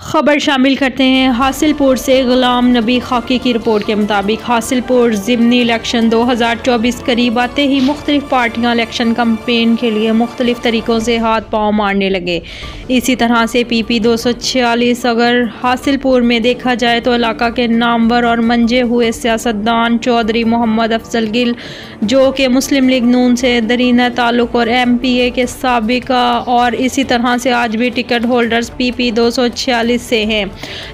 खबर शामिल करते हैं हासिलपुर से। गुलाम नबी खाकी की रिपोर्ट के मुताबिक हासिलपुर ज़िमनी इलेक्शन 2024 करीब आते ही मुख्तलिफ पार्टियां इलेक्शन कैंपेन के लिए मुख्तलिफ तरीक़ों से हाथ पाँव मारने लगे। इसी तरह से PP 246 अगर हासिलपुर में देखा जाए तो इलाका के नामवर और मंजे हुए सियासतदान चौधरी मोहम्मद अफजल गिल, जो कि मुस्लिम लीग नून से दरीना ताल्लुक़ और MPA के साबिका, और इसी तरह से आज भी टिकट होल्डर्स PP 246 से हैं,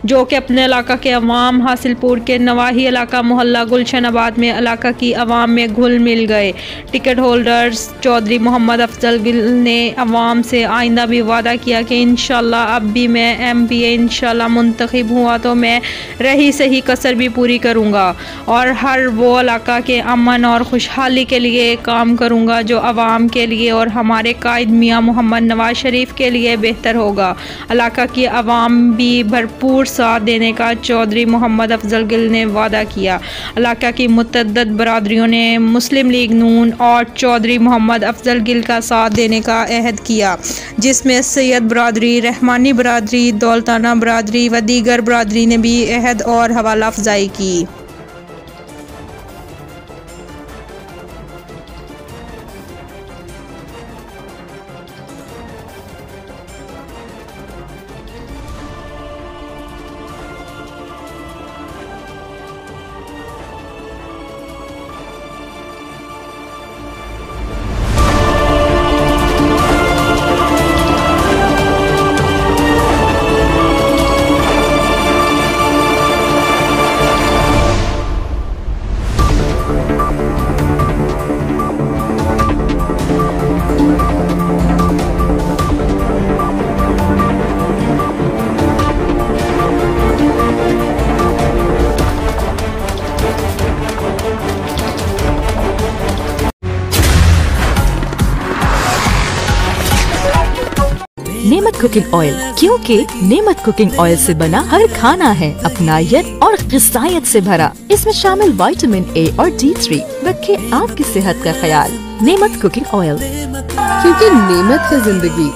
जो कि अपने इलाका के अवाम हासिलपुर के नवाही इलाका मोहल्ला गुलशनाबाद में इलाका की अवाम में घुल मिल गए। टिकट होल्डर्स चौधरी मोहम्मद अफजल गिल ने अवाम से आइंदा भी वादा किया कि इंशाल्लाह अब भी मैं MPA इंशाल्लाह मुंतखब हुआ तो मैं रही सही कसर भी पूरी करूँगा और हर वो इलाका के अमन और खुशहाली के लिए काम करूँगा जो अवाम के लिए और हमारे कायद मियाँ मोहम्मद नवाज शरीफ के लिए बेहतर होगा। इलाका की अवाम भी भरपूर साथ देने का चौधरी मोहम्मद अफजल गिल ने वादा किया। इलाका की मुतअद्दिद बरादरियों ने मुस्लिम लीग नून और चौधरी मोहम्मद अफजल गिल का साथ देने का अहद किया, जिसमें सैयद बरादरी, रहमानी बरादरी, दौलताना बरादरी व दीगर बरादरी ने भी अहद और हवाला अफजाई की। नेमत कुकिंग ऑयल, क्योंकि नेमत कुकिंग ऑयल से बना हर खाना है अपनायत और ग़िज़ायत से भरा। इसमें शामिल विटामिन A और D3 रखे आपकी सेहत का ख्याल। नेमत कुकिंग ऑयल, क्योंकि नेमत है जिंदगी।